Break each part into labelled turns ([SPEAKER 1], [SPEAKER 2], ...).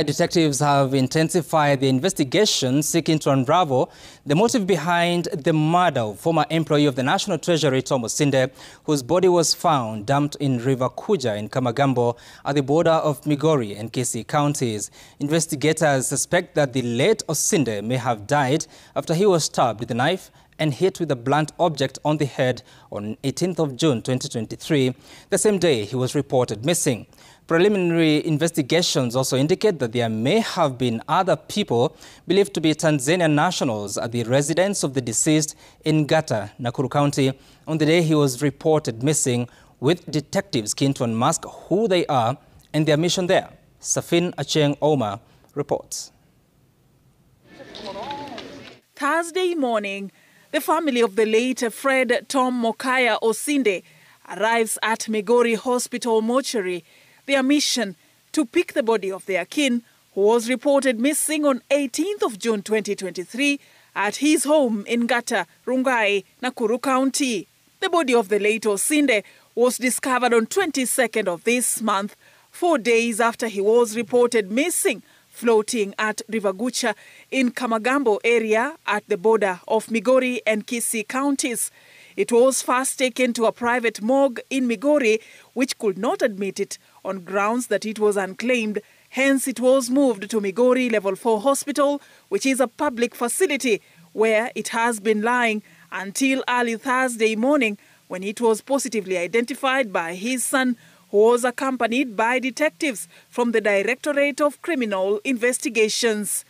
[SPEAKER 1] Detectives have intensified the investigation seeking to unravel the motive behind the murder of former employee of the National Treasury Tom Osinde, whose body was found dumped in River Kuja in Kamagambo at the border of Migori and Kisii Counties. Investigators suspect that the late Osinde may have died after he was stabbed with a knife and hit with a blunt object on the head on 18th of June 2023, the same day he was reported missing. Preliminary investigations also indicate that there may have been other people believed to be Tanzanian nationals at the residence of the deceased in Ngata, Nakuru County, on the day he was reported missing, with detectives keen to unmask who they are and their mission there. Safin Acheng Oma reports.
[SPEAKER 2] Thursday morning, the family of the late Fred Tom Osinde arrives at Migori Hospital mortuary. Their mission to pick the body of their kin, who was reported missing on 18th of June 2023 at his home in Ngata, Rungai, Nakuru County. The body of the late Osinde was discovered on 22nd of this month, 4 days after he was reported missing, floating at River Kuja in Kamagambo area at the border of Migori and Kisii Counties. It was first taken to a private morgue in Migori, which could not admit it on grounds that it was unclaimed. Hence, it was moved to Migori Level 4 Hospital, which is a public facility, where it has been lying until early Thursday morning, when it was positively identified by his son, who was accompanied by detectives from the Directorate of Criminal Investigations.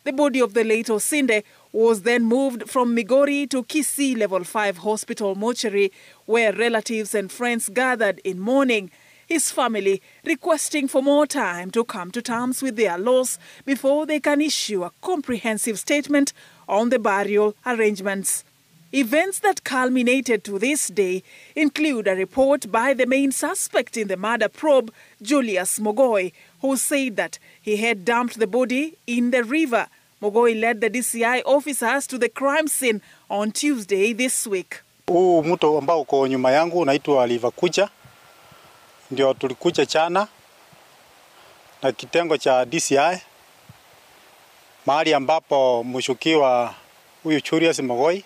[SPEAKER 2] The body of the late Osinde was then moved from Migori to Kisii Level 5 Hospital mortuary, where relatives and friends gathered in mourning. His family requesting for more time to come to terms with their loss before they can issue a comprehensive statement on the burial arrangements. Events that culminated to this day include a report by the main suspect in the murder probe, Julius Mogoi, who said that he had dumped the body in the river. Mogoi led the DCI officers to the crime scene on Tuesday this week.
[SPEAKER 3] Huu mto ambao uko nyuma yangu unaitwa River Kuja. Ndio tulikuja jana na kitengo cha DCI mahali ambapo mshukiwa huyu Julius Mogoi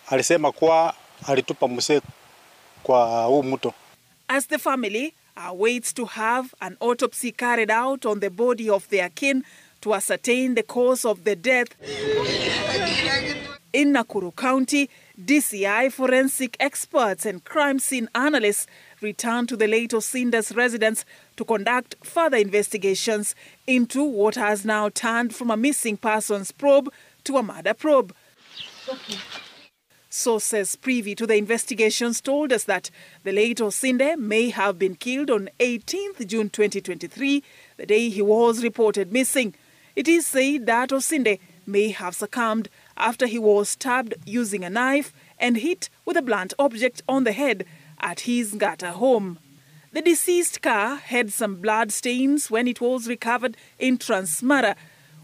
[SPEAKER 3] alisema kuwa alitupa mzee kwa huu mto. As
[SPEAKER 2] the family awaits to have an autopsy carried out on the body of their kin to ascertain the cause of the death. In Nakuru County, DCI forensic experts and crime scene analysts returned to the late Osinde's residence to conduct further investigations into what has now turned from a missing persons probe to a murder probe. Okay. Sources privy to the investigations told us that the late Osinde may have been killed on 18th June 2023, the day he was reported missing. It is said that Osinde may have succumbed after he was stabbed using a knife and hit with a blunt object on the head at his Ngata home. The deceased car had some blood stains when it was recovered in Transmara,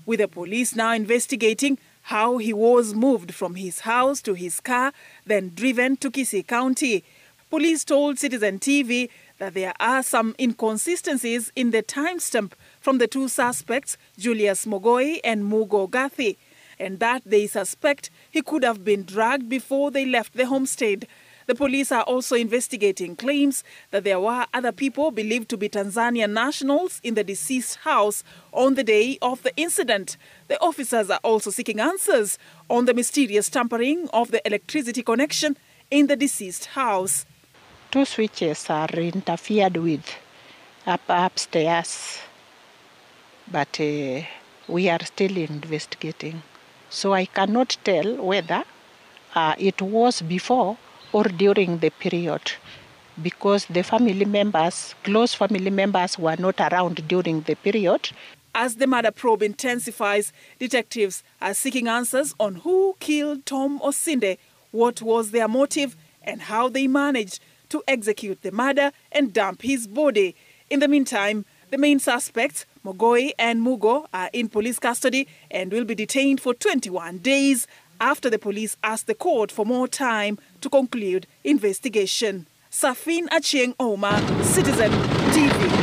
[SPEAKER 2] with the police now investigating how he was moved from his house to his car, then driven to Kisii County. Police told Citizen TV that there are some inconsistencies in the timestamp from the two suspects, Julius Mogoi and Mugo Gathi, and that they suspect he could have been dragged before they left the homestead. The police are also investigating claims that there were other people believed to be Tanzanian nationals in the deceased house on the day of the incident. The officers are also seeking answers on the mysterious tampering of the electricity connection in the deceased house.
[SPEAKER 4] 2 switches are interfered with upstairs, but we are still investigating. So I cannot tell whether it was before or during the period, because the family members, close family members, were not around during the period.
[SPEAKER 2] As the murder probe intensifies, detectives are seeking answers on who killed Tom Osinde, what was their motive, and how they managed to execute the murder and dump his body. In the meantime, the main suspects, Mogoi and Mugo, are in police custody and will be detained for 21 days after the police asked the court for more time to conclude investigation. Safin Acheng Oma, Citizen TV.